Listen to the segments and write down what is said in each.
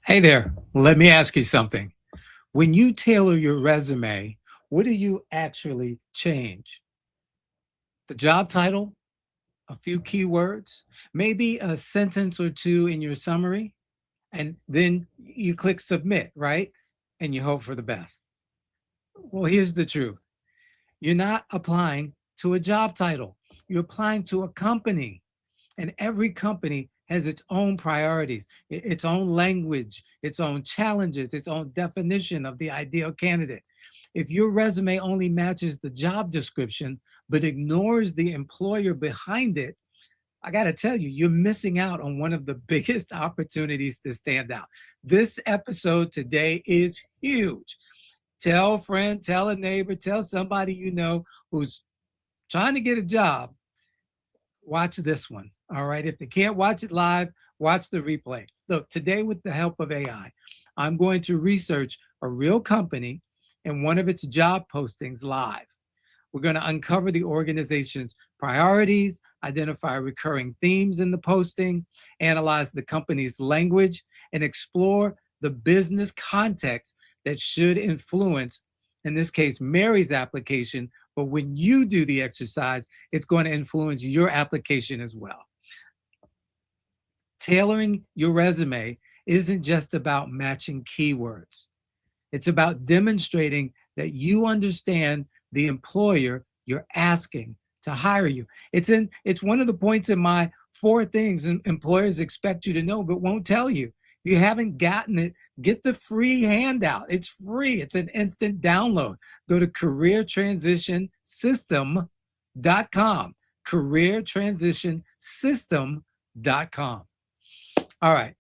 Hey there, let me ask you something. When you tailor your resume, what do you actually change? The job title, a few keywords, maybe a sentence or two in your summary, and then you click submit, right? And you hope for the best. Well, here's the truth. You're not applying to a job title. You're applying to a company. And every company has its own priorities, its own language, its own challenges, its own definition of the ideal candidate. If your resume only matches the job description but ignores the employer behind it, I got to tell you, you're missing out on one of the biggest opportunities to stand out. This episode today is huge. Tell a friend, tell a neighbor, tell somebody you know who's trying to get a job. Watch this one. All right. If they can't watch it live, watch the replay. Look, today, with the help of AI, I'm going to research a real company and one of its job postings live. We're going to uncover the organization's priorities, identify recurring themes in the posting, analyze the company's language, and explore the business context that should influence, in this case, Mary's application. But when you do the exercise, it's going to influence your application as well. Tailoring your resume isn't just about matching keywords. It's about demonstrating that you understand the employer you're asking to hire you. It's one of the points in my four things employers expect you to know but won't tell you. If you haven't gotten it, get the free handout. It's free. It's an instant download. Go to careertransitionsystem.com. careertransitionsystem.com. All right.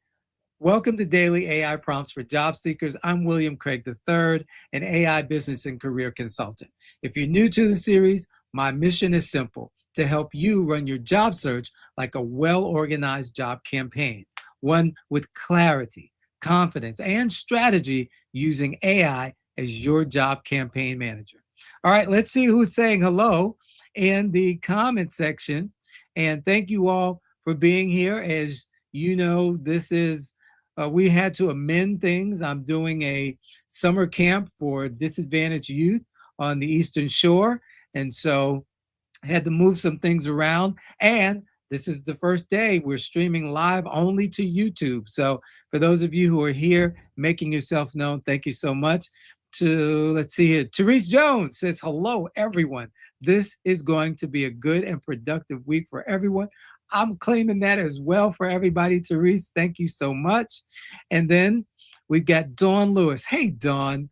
Welcome to Daily AI Prompts for Job Seekers. I'm William Craig III, an AI business and career consultant. If you're new to the series, my mission is simple: to help you run your job search like a well-organized job campaign, one with clarity, confidence, and strategy using AI as your job campaign manager. All right, let's see who's saying hello in the comment section. And thank you all for being here. As you know, we had to amend things. I'm doing a summer camp for disadvantaged youth on the Eastern Shore. And so I had to move some things around. And this is the first day we're streaming live only to YouTube. So for those of you who are here making yourself known, thank you so much. Let's see here. Therese Jones says, hello, everyone. This is going to be a good and productive week for everyone. I'm claiming that as well for everybody, Therese. Thank you so much. And then we've got Dawn Lewis. Hey, Dawn.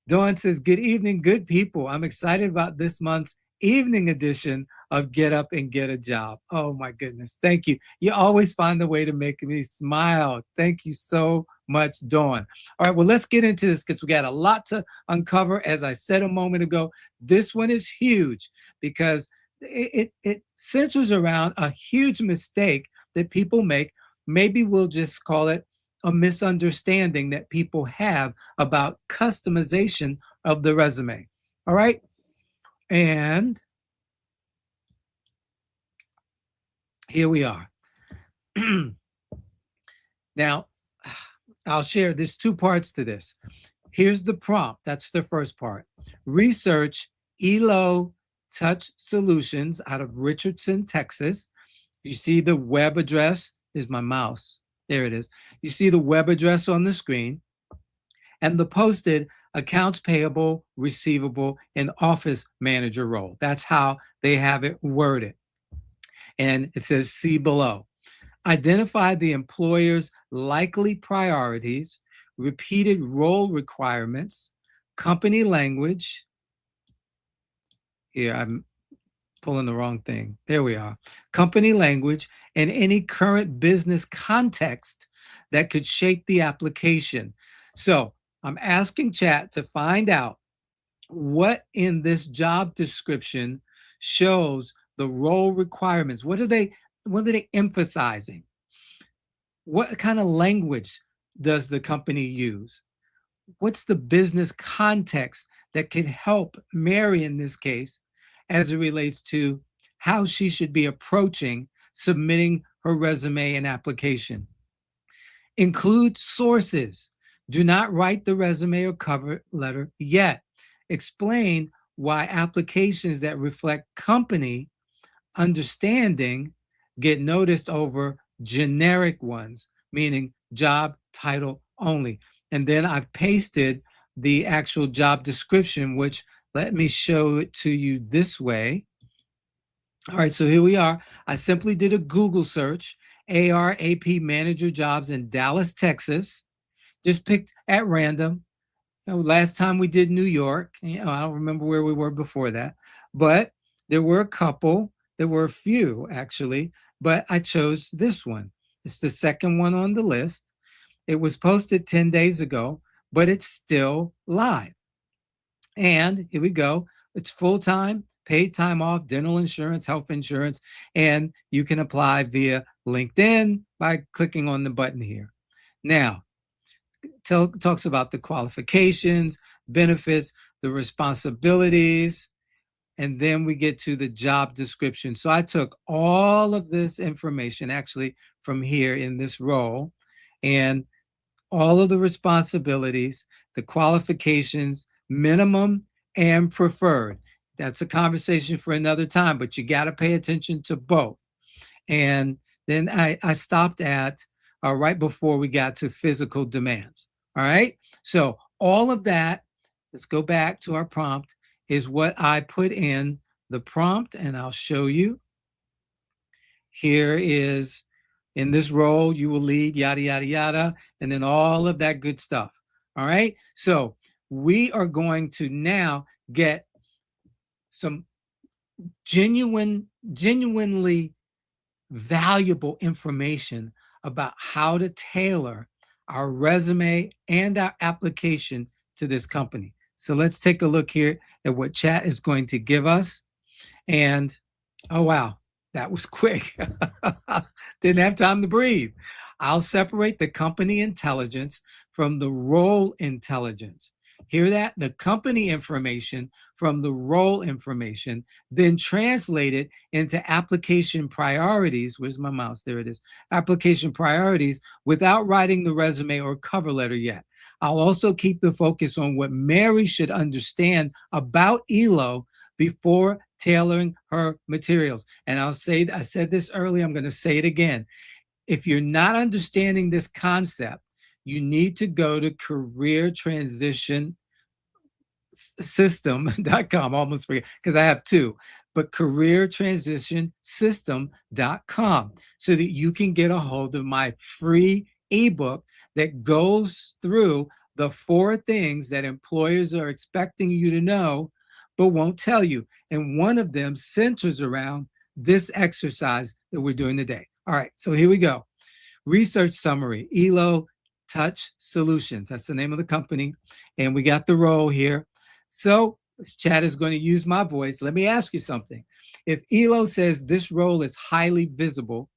Dawn says, good evening, good people. I'm excited about this month's evening edition of Get Up and Get a Job. Oh, my goodness. Thank you. You always find a way to make me smile. Thank you so much, Dawn. All right, well, let's get into this because we got a lot to uncover. As I said a moment ago, this one is huge because it centers around a huge mistake that people make. Maybe we'll just call it a misunderstanding that people have about customization of the resume. All right. And here we are. Now, I'll share, there's two parts to this. Here's the prompt. That's the first part. Research ELO Touch Solutions out of Richardson, Texas. You see the web address is my mouse. There it is. You see the web address on the screen and the posted accounts payable, receivable, and office manager role. That's how they have it worded. And it says, see below. Identify the employer's likely priorities, repeated role requirements, company language. Here, I'm pulling the wrong thing. There we are. Company language and any current business context that could shape the application. So I'm asking chat to find out what in this job description shows the role requirements. What are they emphasizing? What kind of language does the company use? What's the business context that could help Mary in this case as it relates to how she should be approaching submitting her resume and application? Include sources. Do not write the resume or cover letter yet. Explain why applications that reflect company understanding get noticed over generic ones, meaning job title only. And then I've pasted the actual job description, which let me show it to you this way. All right, so here we are. I simply did a Google search, ARAP manager jobs in Dallas, Texas. Just picked at random. Last time we did New York, I don't remember where we were before that, but there were a couple, there were a few actually, but I chose this one. It's the second one on the list. It was posted 10 days ago, but it's still live. And here we go. It's full-time, paid time off, dental insurance, health insurance, and you can apply via LinkedIn by clicking on the button here. Now, talks about the qualifications, benefits, the responsibilities, and then we get to the job description. So I took all of this information actually from here in this role, and all of the responsibilities, the qualifications, minimum and preferred. That's a conversation for another time, but you got to pay attention to both. And then I stopped at right before we got to physical demands. All right. So all of that, let's go back to our prompt, is what I put in the prompt, and I'll show you. Here is, in this role, you will lead, yada, yada, yada, and then all of that good stuff. All right. So we are going to now get some genuinely valuable information about how to tailor our resume and our application to this company. So let's take a look here at what chat is going to give us. And oh, wow, that was quick. Didn't have time to breathe. I'll separate the company intelligence from the role intelligence. Hear that? The company information from the role information, then translate it into application priorities. Where's my mouse? There it is. Application priorities without writing the resume or cover letter yet. I'll also keep the focus on what Mary should understand about ELO before tailoring her materials. And I said this earlier, I'm going to say it again. If you're not understanding this concept, you need to go to career transition system.com. Almost forget because I have two, but careertransitionsystem.com, so that you can get a hold of my free ebook that goes through the 4 things that employers are expecting you to know but won't tell you. And one of them centers around this exercise that we're doing today. All right, so here we go. Research summary, ELO Touch Solutions. That's the name of the company. And we got the role here. So this chat is going to use my voice. Let me ask you something. If ELO says this role is highly visible,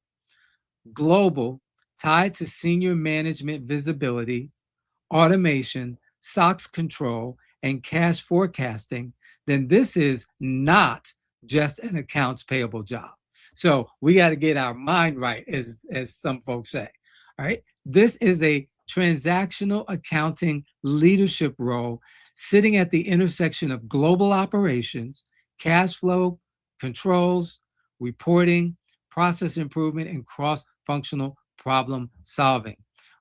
global, tied to senior management visibility, automation, SOX control, and cash forecasting, then this is not just an accounts payable job. So we got to get our mind right, as some folks say. All right. This is a transactional accounting leadership role sitting at the intersection of global operations, cash flow, controls, reporting, process improvement, and cross-functional problem solving.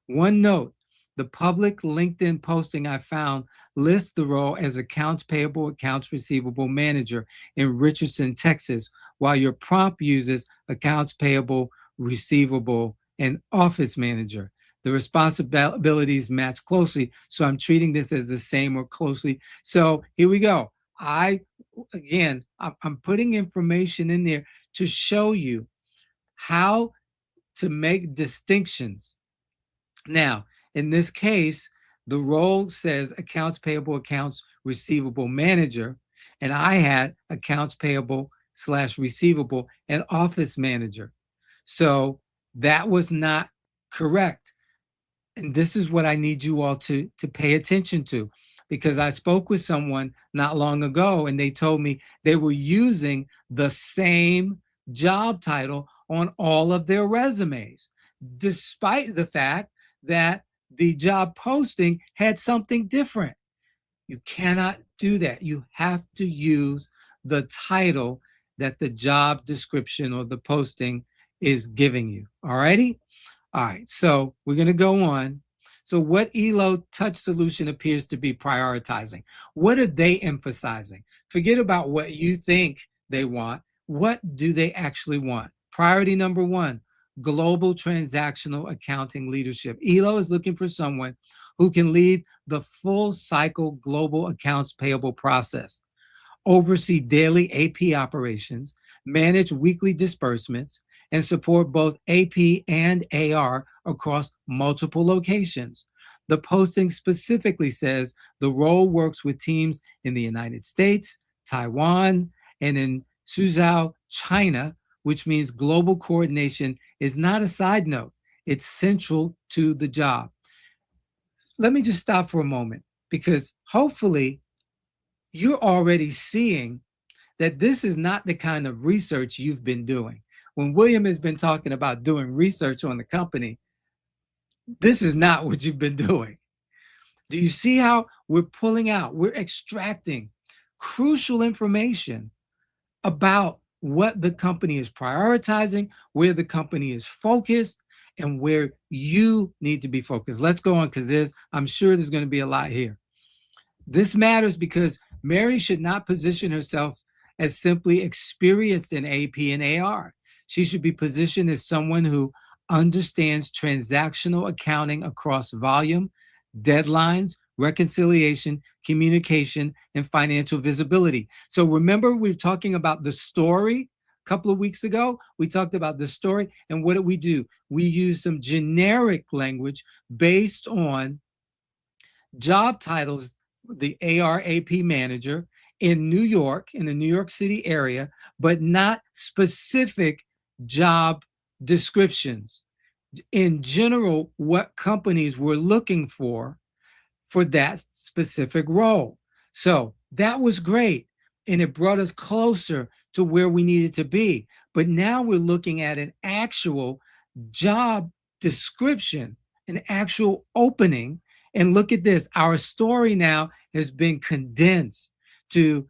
One note, the public LinkedIn posting I found lists the role as accounts payable, accounts receivable manager in Richardson, Texas, while your prompt uses accounts payable, receivable, and office manager. The responsibilities match closely, so I'm treating this as the same or closely. So here we go. I'm putting information in there to show you how to make distinctions. Now, in this case, the role says accounts payable, accounts receivable manager, and I had accounts payable / receivable and office manager. So that was not correct. And this is what I need you all to pay attention to, because I spoke with someone not long ago and they told me they were using the same job title on all of their resumes, despite the fact that the job posting had something different. You cannot do that. You have to use the title that the job description or the posting is giving you. All righty? All right, so we're going to go on. So, what ELO Touch Solution appears to be prioritizing? What are they emphasizing? Forget about what you think they want. What do they actually want? Priority number one, global transactional accounting leadership. ELO is looking for someone who can lead the full cycle global accounts payable process, oversee daily AP operations, manage weekly disbursements, and support both AP and AR across multiple locations. The posting specifically says the role works with teams in the United States, Taiwan, and in Suzhou, China, which means global coordination is not a side note, it's central to the job. Let me just stop for a moment because hopefully you're already seeing that this is not the kind of research you've been doing. When William has been talking about doing research on the company, this is not what you've been doing. Do you see how we're pulling out, we're extracting crucial information about what the company is prioritizing, where the company is focused, and where you need to be focused? Let's go on because I'm sure there's going to be a lot here. This matters because Mary should not position herself as simply experienced in AP and AR. She should be positioned as someone who understands transactional accounting across volume, deadlines, reconciliation, communication, and financial visibility. So remember, we were talking about the story a couple of weeks ago. We talked about the story, and what did we do? We used some generic language based on job titles, the ARAP manager in New York, in the New York City area, but not specific job descriptions. In general, what companies were looking for that specific role. So that was great. And it brought us closer to where we needed to be. But now we're looking at an actual job description, an actual opening. And look at this. Our story now has been condensed to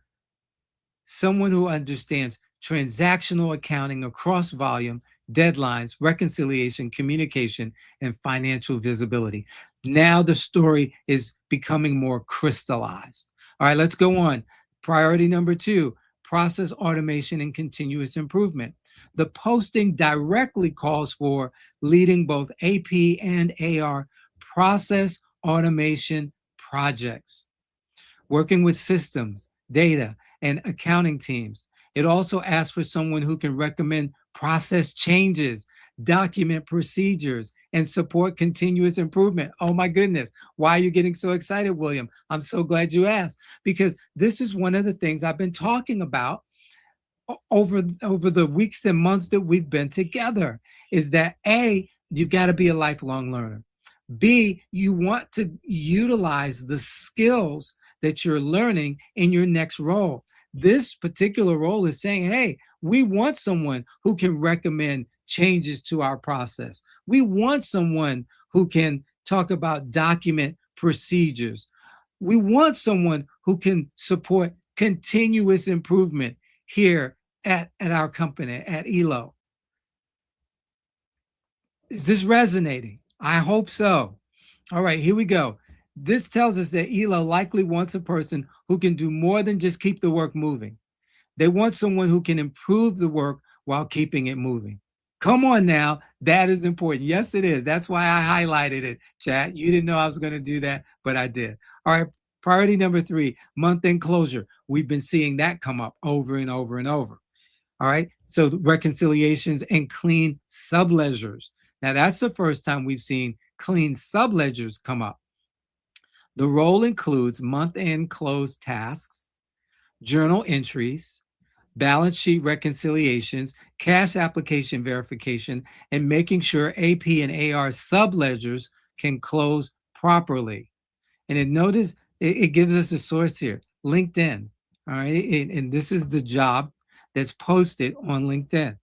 someone who understands transactional accounting across volume, deadlines, reconciliation, communication, and financial visibility. Now the story is becoming more crystallized. All right, let's go on. Priority number two, process automation and continuous improvement. The posting directly calls for leading both AP and AR process automation projects, working with systems, data, and accounting teams. It also asks for someone who can recommend process changes, document procedures, and support continuous improvement. Oh my goodness. Why are you getting so excited, William? I'm so glad you asked, because this is one of the things I've been talking about over the weeks and months that we've been together, is that A, you got to be a lifelong learner. B, you want to utilize the skills that you're learning in your next role. This particular role is saying, hey, we want someone who can recommend changes to our process. We want someone who can talk about document procedures. We want someone who can support continuous improvement here at our company, at ELO. Is this resonating? I hope so. All right, here we go. This tells us that ELO likely wants a person who can do more than just keep the work moving. They want someone who can improve the work while keeping it moving. Come on now, that is important. Yes, it is. That's why I highlighted it, chat. You didn't know I was going to do that, but I did. All right, priority number three, month-end closure. We've been seeing that come up over and over and over. All right, so reconciliations and clean subledgers. Now, that's the first time we've seen clean subledgers come up. The role includes month-end close tasks, journal entries, balance sheet reconciliations, cash application verification, and making sure AP and AR subledgers can close properly. And notice it gives us a source here, LinkedIn. All right, and this is the job that's posted on LinkedIn.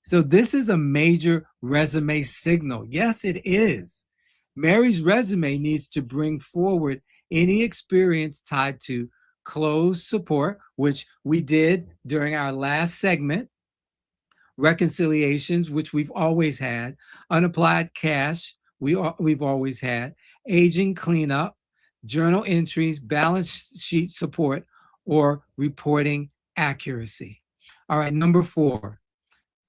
So this is a major resume signal. Yes, it is. Mary's resume needs to bring forward any experience tied to closed support, which we did during our last segment, reconciliations, which we've always had, unapplied cash, we've always had, aging cleanup, journal entries, balance sheet support, or reporting accuracy. All right, number 4.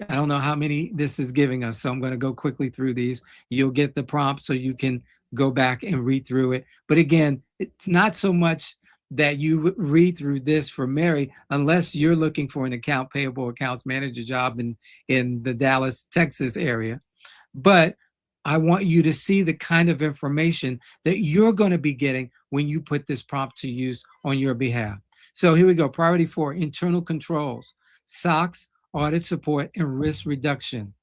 I don't know how many this is giving us, so I'm going to go quickly through these. You'll get the prompt so you can go back and read through it. But again, it's not so much that you read through this for Mary, unless you're looking for an account payable accounts manager job in the Dallas, Texas area. But I want you to see the kind of information that you're going to be getting when you put this prompt to use on your behalf. So here we go. Priority 4, internal controls, SOX, audit support, and risk reduction.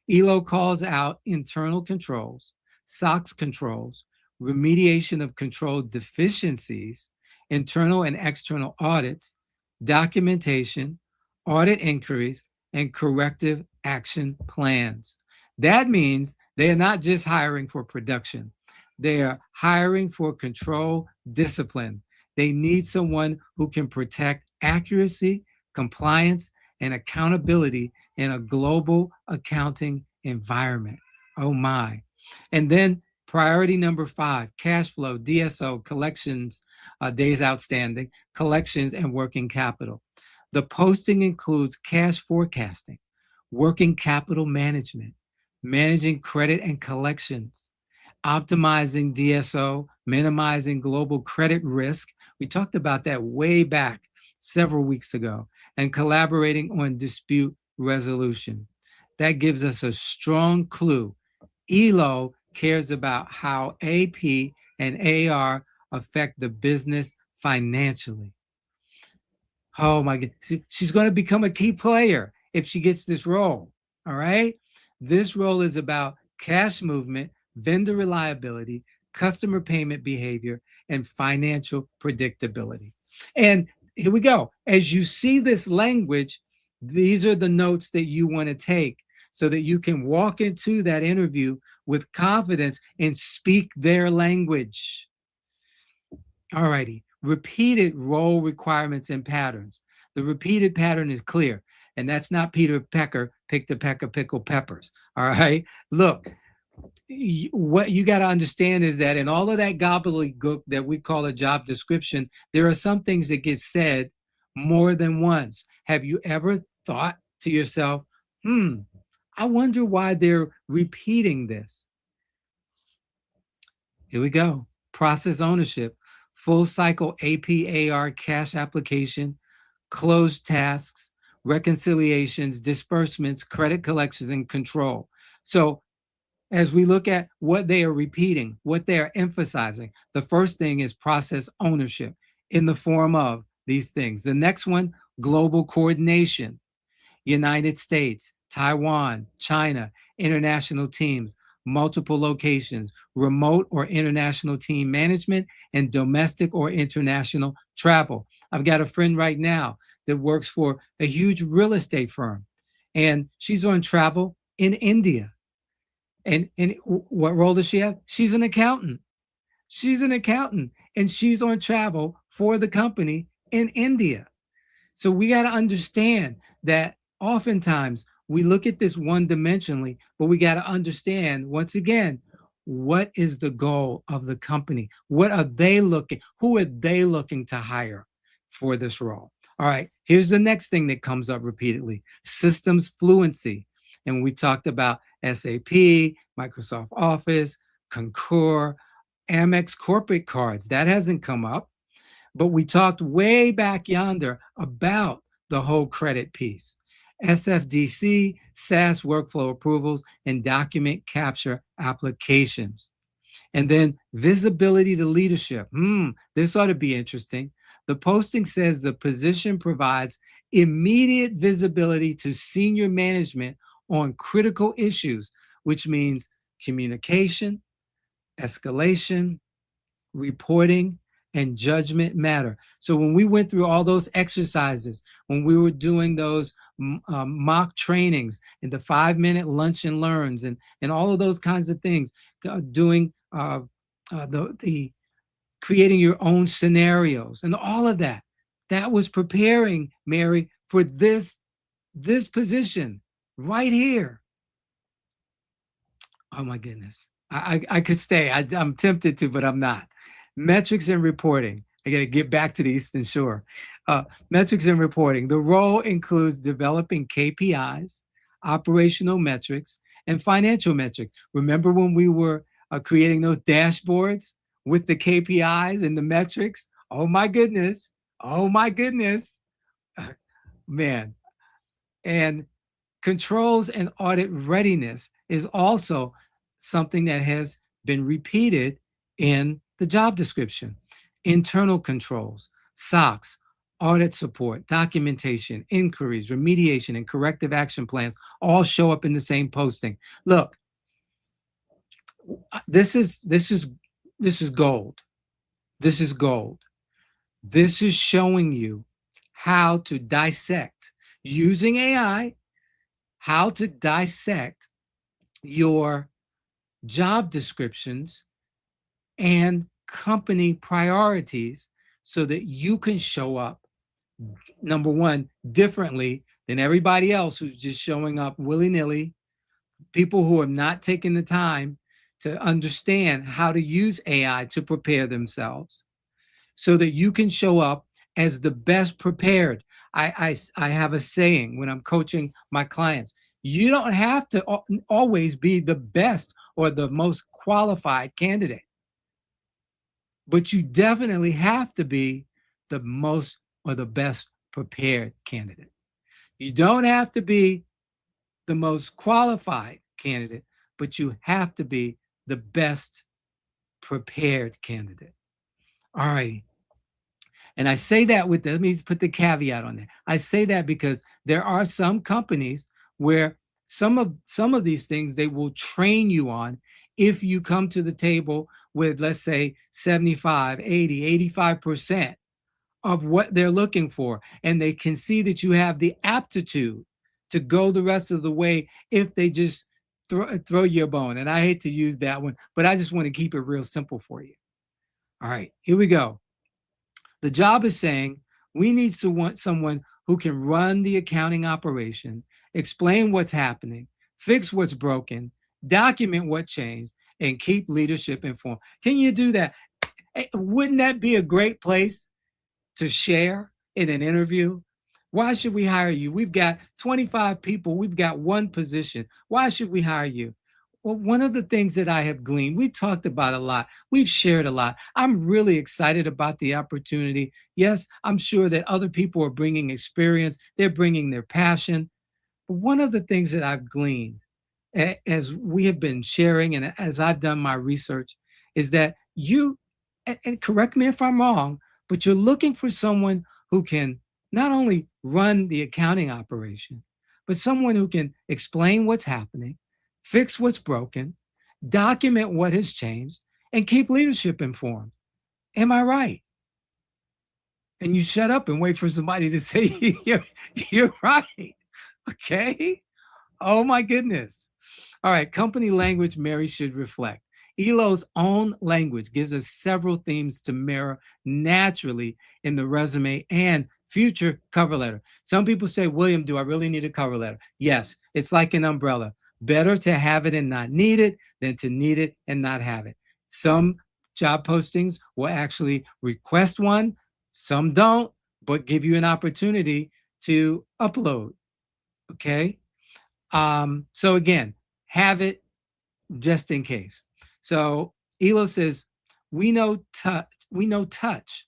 ELO calls out internal controls, SOX controls, remediation of control deficiencies, internal and external audits, documentation, audit inquiries, and corrective action plans. That means they are not just hiring for production. They are hiring for control discipline. They need someone who can protect accuracy, compliance, and accountability in a global accounting environment. Oh my. And then priority number 5, cash flow, DSO, collections, days outstanding, collections, and working capital. The posting includes cash forecasting, working capital management, managing credit and collections, optimizing DSO, minimizing global credit risk. We talked about that way back several weeks ago, and collaborating on dispute resolution. That gives us a strong clue. ELO cares about how AP and AR affect the business financially. Oh my God. She's going to become a key player if she gets this role. All right. This role is about cash movement, vendor reliability, customer payment behavior, and financial predictability. And here we go. As you see this language, these are the notes that you want to take so that you can walk into that interview with confidence and speak their language. All righty. Repeated role requirements and patterns. The repeated pattern is clear, and that's not Peter Pecker, pick the pecker, pickle peppers. All right. Look, what you got to understand is that in all of that gobbledygook that we call a job description, there are some things that get said more than once. Have you ever thought to yourself, I wonder why they're repeating this? Here we go. Process ownership, full cycle APAR cash application, closed tasks, reconciliations, disbursements, credit collections, and control. So as we look at what they are repeating, what they are emphasizing, the first thing is process ownership in the form of these things. The next one, global coordination, United States, Taiwan, China, international teams, multiple locations, remote or international team management, and domestic or international travel. I've got a friend right now that works for a huge real estate firm, and she's on travel in India. And what role does she have? She's an accountant. She's an accountant, and she's on travel for the company in India. So we got to understand that oftentimes we look at this one dimensionally, but we got to understand once again, what is the goal of the company? What are they looking? Who are they looking to hire for this role? All right, here's the next thing that comes up repeatedly: systems fluency. And we talked about SAP, Microsoft Office, Concur, Amex corporate cards. That hasn't come up. But we talked way back yonder about the whole credit piece. SFDC, SaaS workflow approvals, and document capture applications. And then visibility to leadership. This ought to be interesting. The posting says the position provides immediate visibility to senior management on critical issues, which means communication, escalation, reporting, and judgment matter. So when we went through all those exercises, when we were doing those mock trainings and the 5-minute lunch and learns and all of those kinds of things, doing the creating your own scenarios and all of that, that was preparing Mary for this position right here. Oh my goodness. I could stay. I'm tempted to, but I'm not. Metrics and reporting. I got to get back to the Eastern Shore. Metrics and reporting. The role includes developing KPIs, operational metrics, and financial metrics. Remember when we were creating those dashboards with the KPIs and the metrics? Oh my goodness. Oh my goodness. Man. And controls and audit readiness is also something that has been repeated in the job description. Internal controls, SOX, audit support, documentation, inquiries, remediation, and corrective action plans all show up in the same posting. Look, this is gold. This is gold. This is showing you how to dissect using AI, how to dissect your job descriptions and company priorities so that you can show up, number one, differently than everybody else who's just showing up willy-nilly, people who have not taken the time to understand how to use AI to prepare themselves so that you can show up as the best prepared. I have a saying when I'm coaching my clients: you don't have to always be the best or the most qualified candidate, but you definitely have to be the most or the best prepared candidate. You don't have to be the most qualified candidate, but you have to be the best prepared candidate. All right. And I say that with, let me put the caveat on there. I say that because there are some companies where some of these things they will train you on if you come to the table with, let's say, 75, 80, 85% of what they're looking for. And they can see that you have the aptitude to go the rest of the way if they just throw you a bone. And I hate to use that one, but I just want to keep it real simple for you. All right, here we go. The job is saying we need someone who can run the accounting operation, explain what's happening, fix what's broken, document what changed, and keep leadership informed. Can you do that? Wouldn't that be a great place to share in an interview? Why should we hire you? We've got 25 people. We've got one position. Why should we hire you? Well, one of the things that I have gleaned, we've talked about a lot, we've shared a lot. I'm really excited about the opportunity. Yes, I'm sure that other people are bringing experience, they're bringing their passion. But one of the things that I've gleaned as we have been sharing and as I've done my research is that you, and correct me if I'm wrong, but you're looking for someone who can not only run the accounting operation, but someone who can explain what's happening, fix what's broken, document what has changed, and keep leadership informed. Am I right? And you shut up and wait for somebody to say you're right. Okay. Oh my goodness. All right. Company language Mary should reflect. ELO's own language gives us several themes to mirror naturally in the resume and future cover letter. Some people say, William, do I really need a cover letter? Yes, it's like an umbrella. Better to have it and not need it than to need it and not have it. Some job postings will actually request one, some don't, but give you an opportunity to upload. Okay. So again, have it just in case. So Elo says, we know touch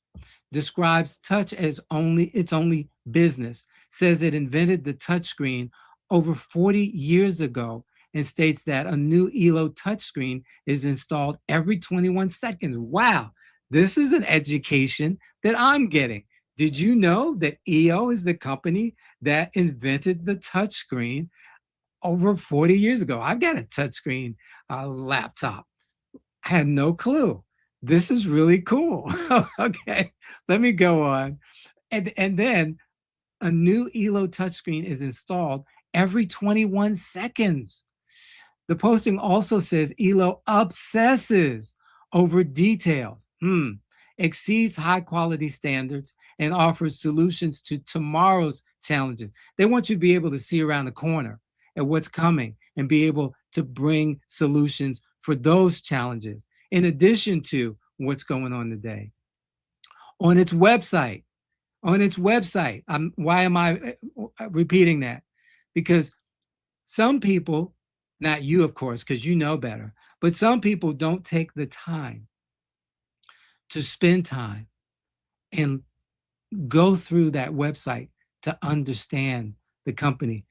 describes touch as it's only business, says it invented the touchscreen over 40 years ago, and states that a new Elo touchscreen is installed every 21 seconds. Wow, this is an education that I'm getting. Did you know that EO is the company that invented the touchscreen over 40 years ago? I've got a touchscreen laptop. I had no clue. This is really cool. Okay, let me go on. And then a new Elo touchscreen is installed every 21 seconds. The posting also says Elo obsesses over details, exceeds high quality standards, and offers solutions to tomorrow's challenges. They want you to be able to see around the corner at what's coming and be able to bring solutions for those challenges, in addition to what's going on today. On its website, why am I repeating that? Because some people, not you, of course, because you know better, but some people don't take the time to spend time and go through that website to understand the company.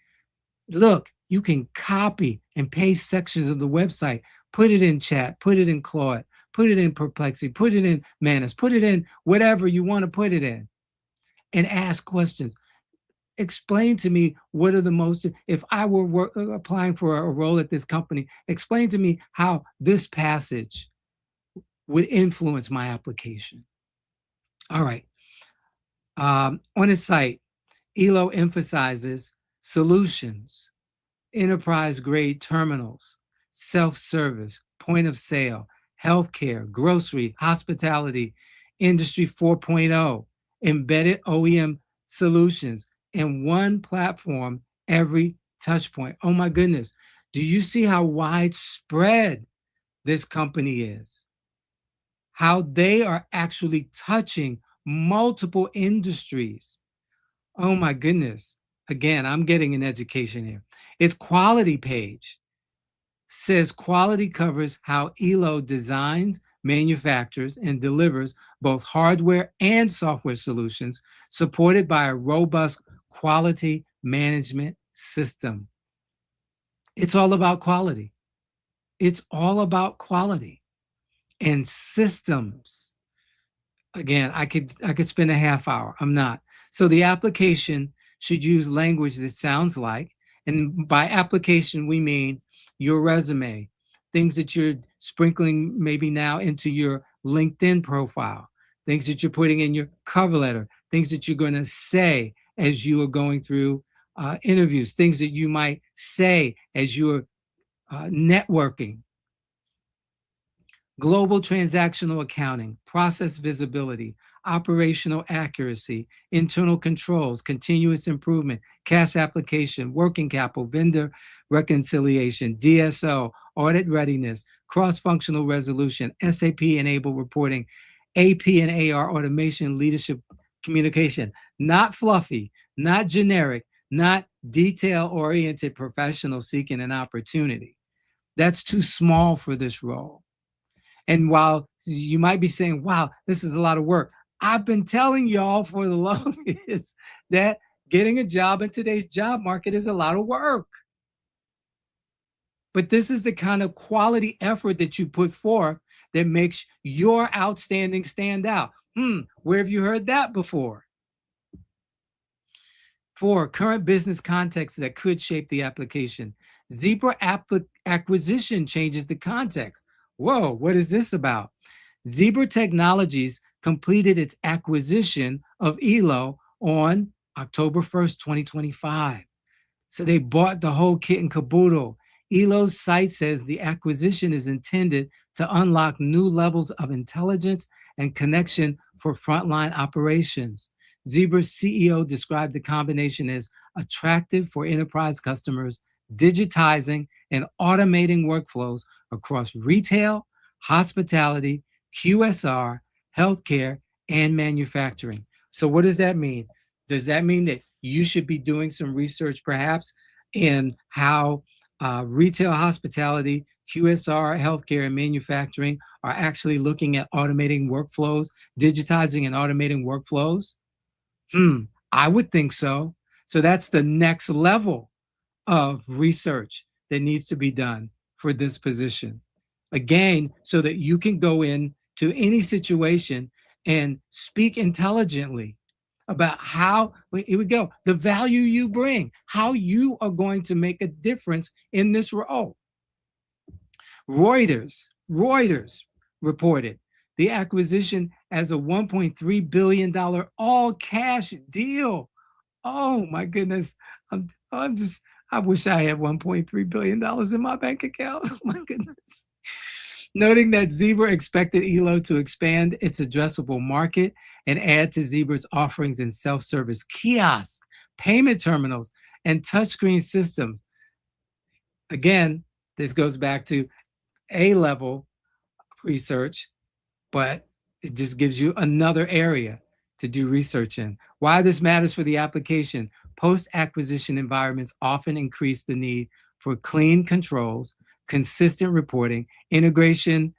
Look, you can copy and paste sections of the website, put it in chat, put it in Claude, put it in Perplexity, put it in Manus, put it in whatever you want to put it in, and ask questions. Explain to me what are the most, if I were applying for a role at this company, explain to me how this passage would influence my application. All right. On its site, Elo emphasizes solutions, enterprise grade terminals, self-service, point of sale, healthcare, grocery, hospitality, industry 4.0, embedded OEM solutions, in one platform every touch point. Oh my goodness. Do you see how widespread this company is? How they are actually touching multiple industries. Oh my goodness. Again, I'm getting an education here. Its quality page says quality covers how Elo designs, manufactures, and delivers both hardware and software solutions supported by a robust quality management system. It's all about quality. It's all about quality and systems. Again, I could spend a half hour. I'm not. So the application should use language that sounds like, and by application we mean your resume, things that you're sprinkling maybe now into your LinkedIn profile, things that you're putting in your cover letter, things that you're going to say as you are going through interviews, things that you might say as you're networking. Global transactional accounting, process visibility, operational accuracy, internal controls, continuous improvement, cash application, working capital, vendor reconciliation, DSO, audit readiness, cross-functional resolution, SAP-enabled reporting, AP and AR automation, leadership communication. Not fluffy, not generic, not detail-oriented professional seeking an opportunity. That's too small for this role. And while you might be saying, wow, this is a lot of work, I've been telling y'all for the longest that getting a job in today's job market is a lot of work. But this is the kind of quality effort that you put forth that makes your outstanding stand out. Where have you heard that before? 4, current business context that could shape the application. Zebra acquisition changes the context. Whoa, what is this about? Zebra Technologies completed its acquisition of Elo on October 1st, 2025. So they bought the whole kit and caboodle. Elo's site says the acquisition is intended to unlock new levels of intelligence and connection for frontline operations. Zebra's CEO described the combination as attractive for enterprise customers, digitizing and automating workflows across retail, hospitality, QSR, healthcare, and manufacturing. So what does that mean? Does that mean that you should be doing some research perhaps in how retail, hospitality, QSR, healthcare, and manufacturing are actually looking at automating workflows, digitizing and automating workflows? I would think so. So that's the next level of research that needs to be done for this position. Again, so that you can go in to any situation and speak intelligently about how, here we go, the value you bring, how you are going to make a difference in this role. Reuters reported the acquisition as a $1.3 billion all cash deal. Oh my goodness. I'm just, I wish I had $1.3 billion in my bank account. Oh my goodness. Noting that Zebra expected Elo to expand its addressable market and add to Zebra's offerings in self-service kiosks, payment terminals, and touchscreen systems. Again, this goes back to A-level research, but it just gives you another area to do research in. Why this matters for the application: post-acquisition environments often increase the need for clean controls, consistent reporting, integration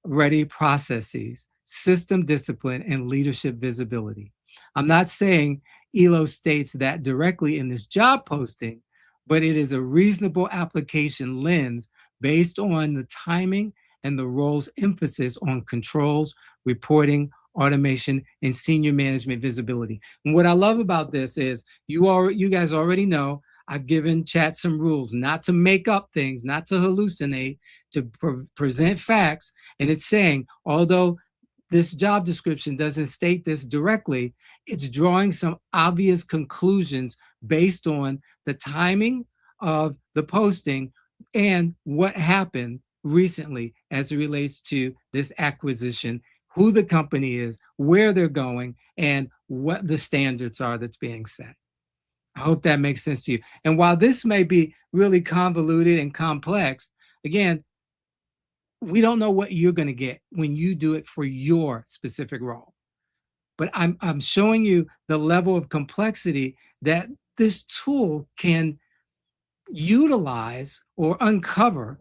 ready processes, system discipline, and leadership visibility. I'm not saying Elo states that directly in this job posting, but it is a reasonable application lens based on the timing and the role's emphasis on controls, reporting, automation, and senior management visibility. And what I love about this is you guys already know I've given chat some rules not to make up things, not to hallucinate, to present facts. And it's saying, although this job description doesn't state this directly, it's drawing some obvious conclusions based on the timing of the posting and what happened recently as it relates to this acquisition, who the company is, where they're going, and what the standards are that's being set. I hope that makes sense to you. And while this may be really convoluted and complex, again, we don't know what you're going to get when you do it for your specific role. But I'm showing you the level of complexity that this tool can utilize or uncover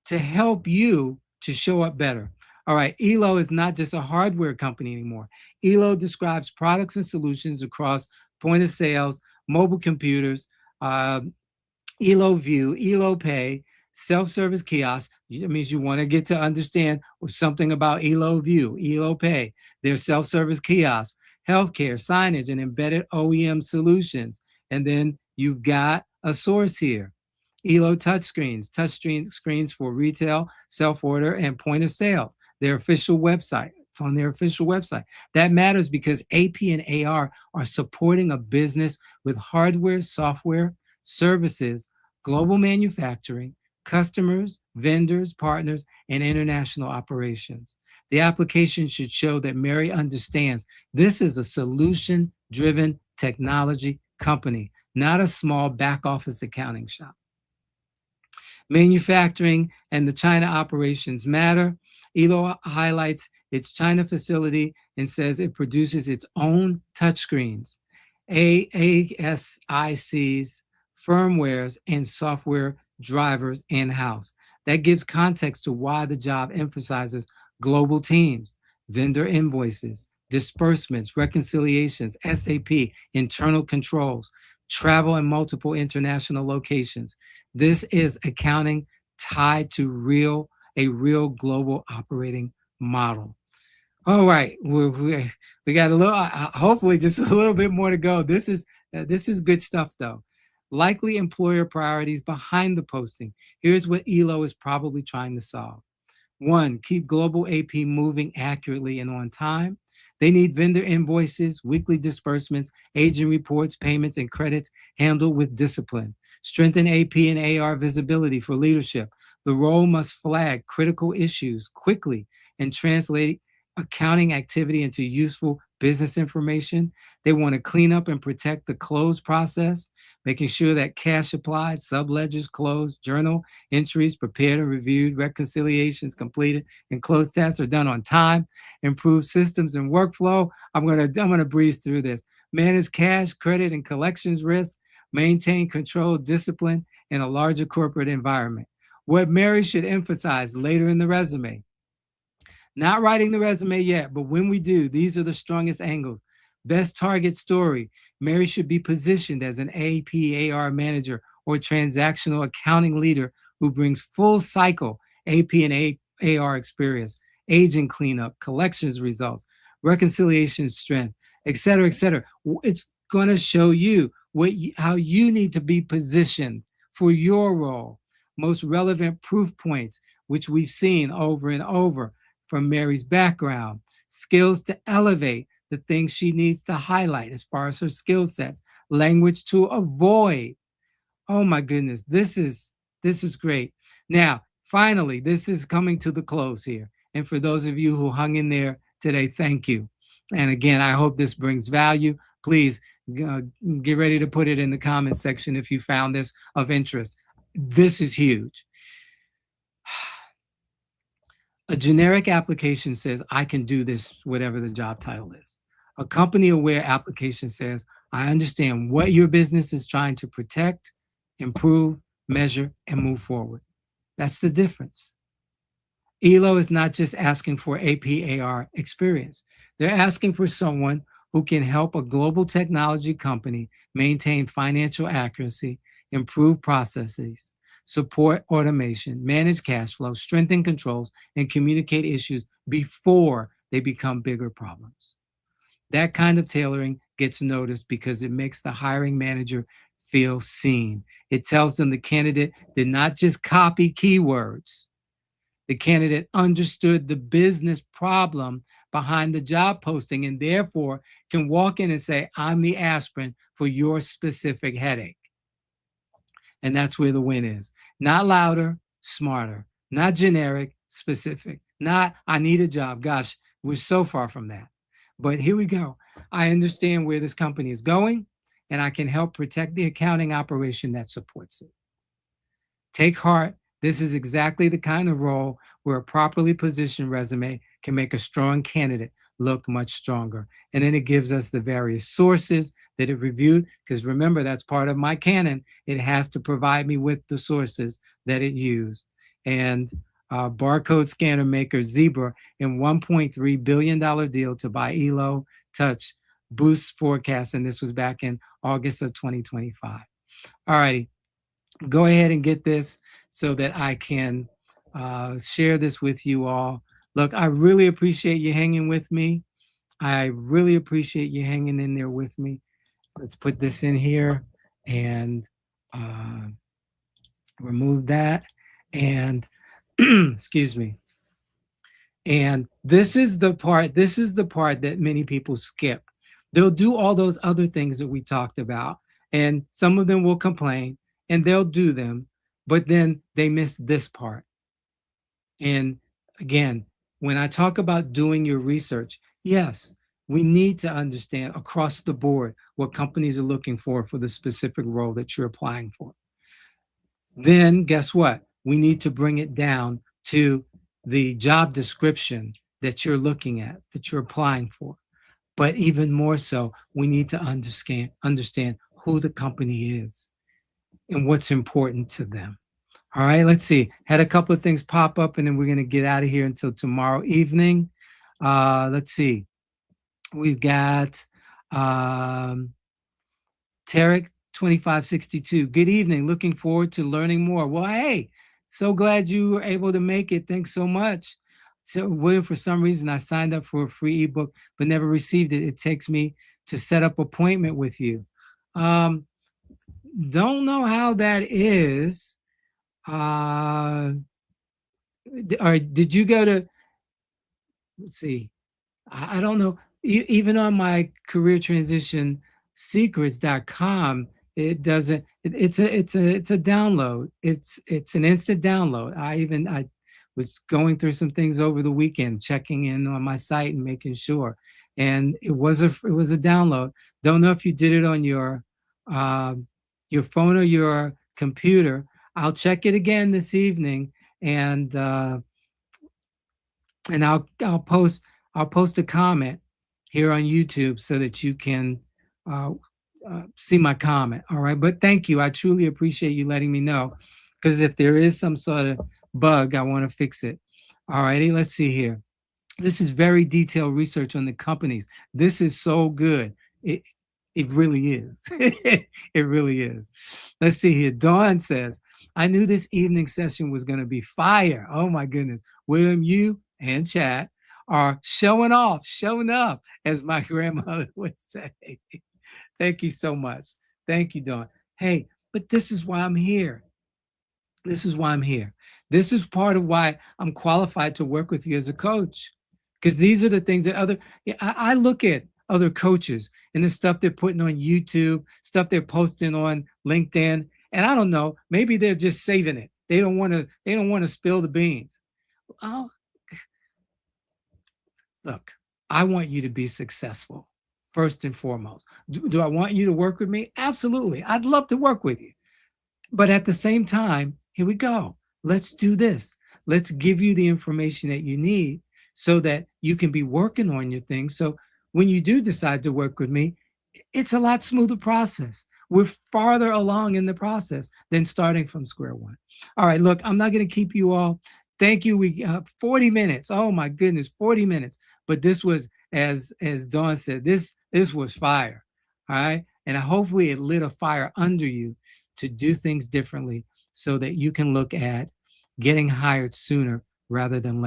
to help you to show up better. All right, Elo is not just a hardware company anymore. Elo describes products and solutions across point of sales, mobile computers, Elo View, Elo Pay, self-service kiosks. That means you want to get to understand something about Elo View, Elo Pay, their self-service kiosks, healthcare, signage, and embedded OEM solutions. And then you've got a source here. Elo touchscreens, screens for retail, self-order, and point of sales. Their official website. It's on their official website. That matters because AP and AR are supporting a business with hardware, software, services, global manufacturing, customers, vendors, partners, and international operations. The application should show that Mary understands this is a solution-driven technology company, not a small back office accounting shop. Manufacturing and the China operations matter. Elo highlights its China facility and says it produces its own touchscreens, ASICs, firmwares, and software drivers in-house. That gives context to why the job emphasizes global teams, vendor invoices, disbursements, reconciliations, SAP, internal controls, travel in multiple international locations. This is accounting tied to a real global operating model. All right, we got a little, hopefully just a little bit more to go. This is good stuff though. Likely employer priorities behind the posting. Here's what Elo is probably trying to solve. One, keep global AP moving accurately and on time. They need vendor invoices, weekly disbursements, agent reports, payments, and credits handled with discipline. Strengthen AP and AR visibility for leadership. The role must flag critical issues quickly and translate accounting activity into useful business information. They want to clean up and protect the close process, making sure that cash applied, subledgers closed, journal entries prepared and reviewed, reconciliations completed, and closed tasks are done on time. Improve systems and workflow. I'm gonna breeze through this. Manage cash, credit, and collections risk. Maintain controlled discipline in a larger corporate environment. What Mary should emphasize later in the resume. Not writing the resume yet, but when we do, these are the strongest angles. Best target story. Mary should be positioned as an APAR manager or transactional accounting leader who brings full cycle AP and AR experience, agent cleanup, collections results, reconciliation strength, et cetera, et cetera. It's going to show you how you need to be positioned for your role. Most relevant proof points, which we've seen over and over. from Mary's background, skills to elevate the things she needs to highlight as far as her skill sets, language to avoid. Oh my goodness, this is great. Now, finally, this is coming to the close here. And for those of you who hung in there today, thank you. And again, I hope this brings value. Please get ready to put it in the comment section if you found this of interest. This is huge. A generic application says, I can do this, whatever the job title is. A company aware application says, I understand what your business is trying to protect, improve, measure, and move forward. That's the difference. ELO is not just asking for APAR experience. They're asking for someone who can help a global technology company maintain financial accuracy, improve processes, support automation, manage cash flow, strengthen controls, and communicate issues before they become bigger problems. That kind of tailoring gets noticed because it makes the hiring manager feel seen. It tells them the candidate did not just copy keywords. The candidate understood the business problem behind the job posting and therefore can walk in and say, I'm the aspirin for your specific headache. And that's where the win is. Not louder, smarter. Not generic, specific. Not, I need a job. Gosh, we're so far from that. But here we go. I understand where this company is going, and I can help protect the accounting operation that supports it. Take heart. This is exactly the kind of role where a properly positioned resume can make a strong candidate look much stronger. And then it gives us the various sources that it reviewed, because remember, that's part of my canon. It has to provide me with the sources that it used. And barcode scanner maker Zebra in $1.3 billion deal to buy Elo Touch boosts forecast. And this was back in August of 2025. All righty. Go ahead and get this so that I can share this with you all. Look, I really appreciate you hanging with me. I really appreciate you hanging in there with me. Let's put this in here and remove that. And excuse me. And this is the part that many people skip. They'll do all those other things that we talked about, and some of them will complain and they'll do them, but then they miss this part. And again, when I talk about doing your research, yes, we need to understand across the board what companies are looking for the specific role that you're applying for. Then guess what? We need to bring it down to the job description that you're looking at, that you're applying for. But even more so, we need to understand who the company is and what's important to them. All right, let's see. Had a couple of things pop up, and then we're going to get out of here until tomorrow evening. Let's see. We've got Tarek 2562. Good evening. Looking forward to learning more. Well, hey, so glad you were able to make it. Thanks so much. So, William, for some reason, I signed up for a free ebook, but never received it. It takes me to set up appointment with you. Don't know how that is. Or did you go to, let's see, I don't know. Even on my career transition secrets.com, it doesn't, it's a download. It's an instant download. I was going through some things over the weekend, checking in on my site and making sure. And it was a download. Don't know if you did it on your phone or your computer. I'll check it again this evening, and I'll post a comment here on YouTube so that you can see my comment. All right, but thank you. I truly appreciate you letting me know, because if there is some sort of bug, I want to fix it. All righty, let's see here. This is very detailed research on the companies. This is so good. It really is. It really is. Let's see here. Dawn says, I knew this evening session was going to be fire. Oh my goodness. William, you and chat are showing up, as my grandmother would say. Thank you so much. Thank you, Dawn. Hey, but this is why I'm here. This This is part of why I'm qualified to work with you as a coach, because these are the things that I look at other coaches and the stuff they're putting on YouTube, stuff they're posting on LinkedIn, and I don't know, maybe they're just saving it. They don't want to spill the beans. Oh, look, I want you to be successful first and foremost. Do I want you to work with me? Absolutely. I'd love to work with you. But at the same time, here we go. Let's do this. Let's give you the information that you need so that you can be working on your things. So when you do decide to work with me, it's a lot smoother process. We're farther along in the process than starting from square one. All right, look, I'm not going to keep you all. Thank you. We 40 minutes. Oh my goodness, 40 minutes. But this was, as Dawn said, this was fire. All right. And hopefully it lit a fire under you to do things differently so that you can look at getting hired sooner rather than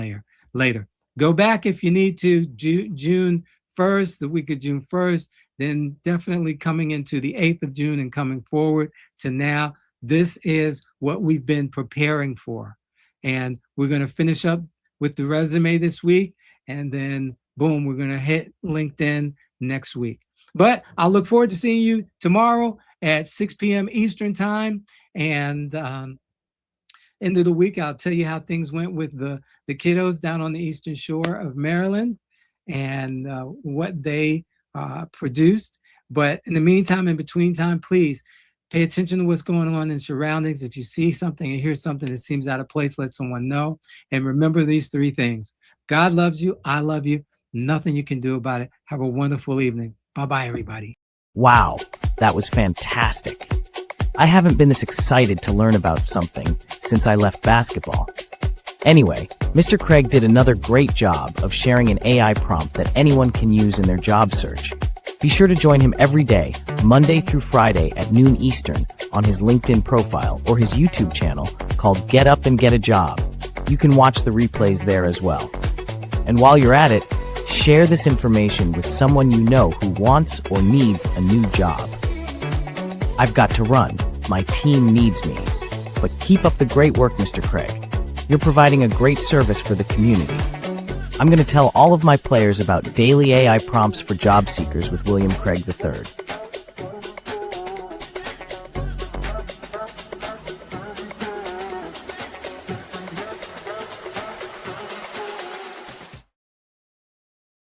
later. Go back if you need to, June 1st, the week of June 1st, then definitely coming into the 8th of June and coming forward to now. This is what we've been preparing for. And we're going to finish up with the resume this week. And then, boom, we're going to hit LinkedIn next week. But I'll look forward to seeing you tomorrow at 6 p.m. Eastern time. And end of the week, I'll tell you how things went with the kiddos down on the Eastern Shore of Maryland and what they produced. But in the meantime, in between time, please pay attention to what's going on in surroundings. If you see something and hear something that seems out of place, let someone know. And remember these 3 things. God loves you. I love you. Nothing you can do about it. Have a wonderful evening. Bye-bye, everybody. Wow, that was fantastic. I haven't been this excited to learn about something since I left basketball. Anyway, Mr. Craig did another great job of sharing an AI prompt that anyone can use in their job search. Be sure to join him every day, Monday through Friday at noon Eastern, on his LinkedIn profile or his YouTube channel called Get Up and Get a Job. You can watch the replays there as well. And while you're at it, share this information with someone you know who wants or needs a new job. I've got to run. My team needs me. But keep up the great work, Mr. Craig. You're providing a great service for the community. I'm going to tell all of my players about daily AI prompts for job seekers with William Craig III.